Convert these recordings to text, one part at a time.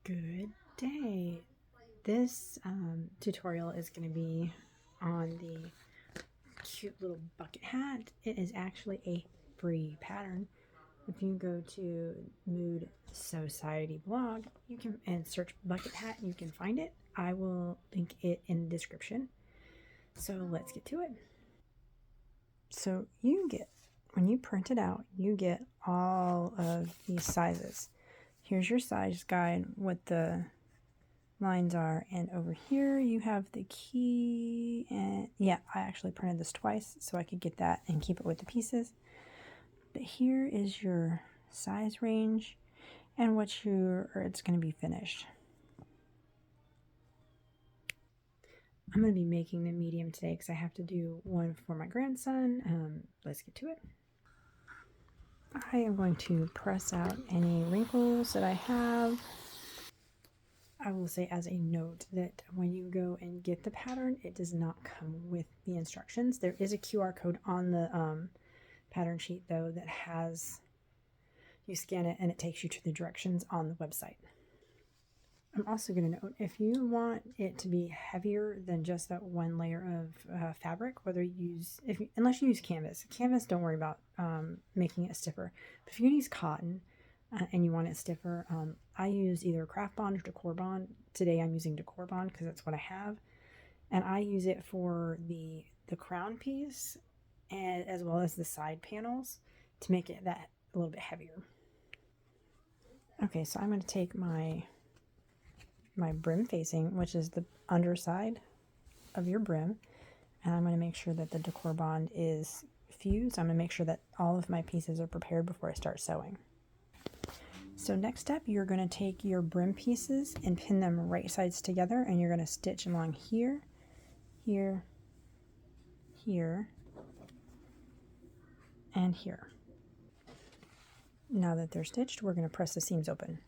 Good day. This tutorial is going to be on the cute little bucket hat. It is actually a free pattern. If you go to Mood Society blog, you can and search bucket hat, you can find it. I will link it in the description. So let's get to it. So when you print it out, you get all of these sizes. Here's your size guide, what the lines are, and over here you have the key. And yeah, I actually printed this twice so I could get that and keep it with the pieces. But here is your size range and it's going to be finished. I'm going to be making the medium today because I have to do one for my grandson. Let's get to it. I am going to press out any wrinkles that I have. I will say as a note that when you go and get the pattern, it does not come with the instructions. There is a QR code on the pattern sheet though that you scan it and it takes you to the directions on the website. I'm also going to note, if you want it to be heavier than just that one layer of fabric, unless you use canvas, don't worry about making it stiffer. But if you use cotton and you want it stiffer, I use either craft bond or decor bond. Today I'm using decor bond because that's what I have, and I use it for the crown piece and as well as the side panels to make it that a little bit heavier. Okay, so I'm going to take my brim facing, which is the underside of your brim, and I'm going to make sure that the decor bond is fused. I'm going to make sure that all of my pieces are prepared before I start sewing. So next step, you're going to take your brim pieces and pin them right sides together, and you're going to stitch along here, here, here, and here. Now that they're stitched, we're going to press the seams open.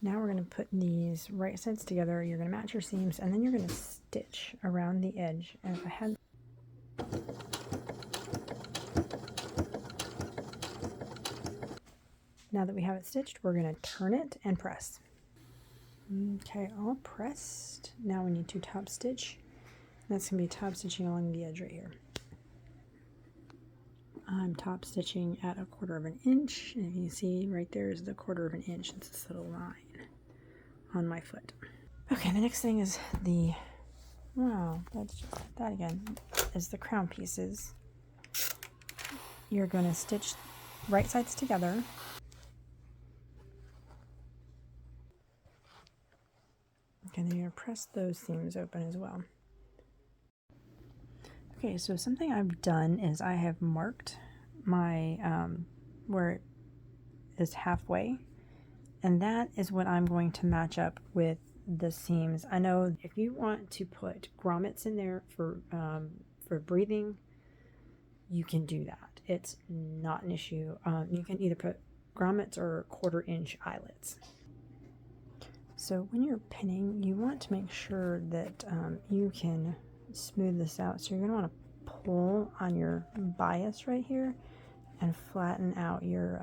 Now we're going to put these right sides together. You're going to match your seams, and then you're going to stitch around the edge. And if I had Now that we have it stitched, we're going to turn it and press. Okay, all pressed. Now we need to top stitch. That's going to be top stitching along the edge right here. I'm top stitching at 1/4 inch, and you can see right there is the 1/4 inch. It's this little line on my foot. Okay, the next thing is that's just that again, is the crown pieces. You're going to stitch right sides together. Okay, then you're going to press those seams open as well. Okay, so something I've done is I have marked my where it is halfway, and that is what I'm going to match up with the seams. I know if you want to put grommets in there for breathing, you can do that. It's not an issue. You can either put grommets or 1/4 inch eyelets. So when you're pinning, you want to make sure that you can smooth this out. So you're going to want to pull on your bias right here and flatten out your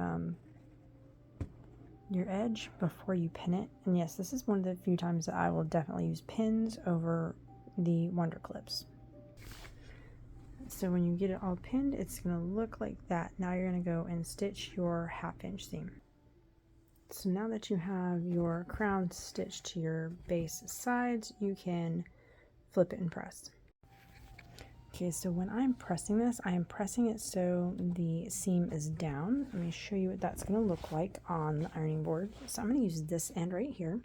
edge before you pin it. And yes, this is one of the few times that I will definitely use pins over the Wonder Clips. So when you get it all pinned, it's going to look like that. Now you're going to go and stitch your 1/2 inch seam. So now that you have your crown stitched to your base sides, you can flip it and press. Okay, so when I'm pressing this, I am pressing it so the seam is down. Let me show you what that's going to look like on the ironing board. So I'm going to use this end right here.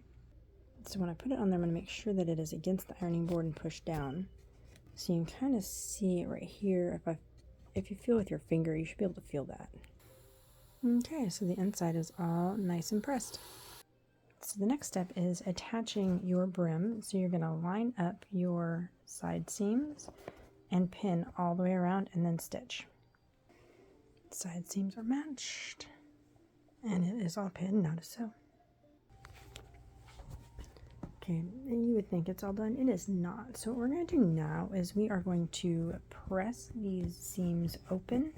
So when I put it on there, I'm going to make sure that it is against the ironing board and push down. So you can kind of see it right here. If you feel with your finger, you should be able to feel that. Okay, so the inside is all nice and pressed. So the next step is attaching your brim. So you're going to line up your side seams and pin all the way around and then stitch. Side seams are matched and it is all pinned, now to sew. Okay, and you would think it's all done. It is not. So what we're going to do now is we are going to press these seams open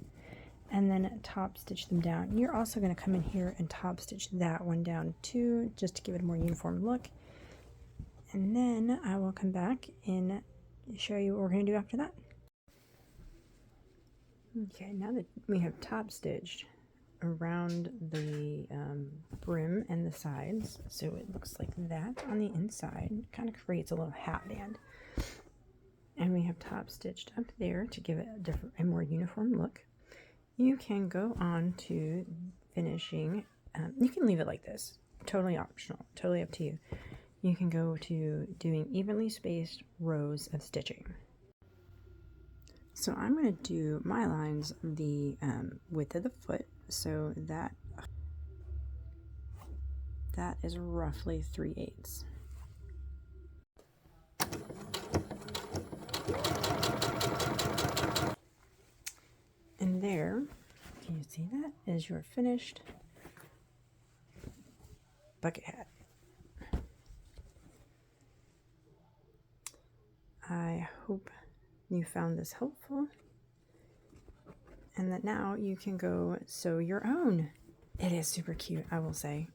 and then top stitch them down. You're also going to come in here and top stitch that one down too, just to give it a more uniform look. And then I will come back and show you what we're going to do after that. Okay, now that we have top stitched around the brim and the sides, so it looks like that on the inside, it kind of creates a little hat band. And we have top stitched up there to give it a more uniform look. You can go on to finishing. You can leave it like this, totally optional, totally up to you. You can go to doing evenly spaced rows of stitching. So I'm going to do my lines the width of the foot, so that is roughly 3/8. And there, can you see that, is your finished bucket hat. I hope you found this helpful and that now you can go sew your own. It is super cute, I will say.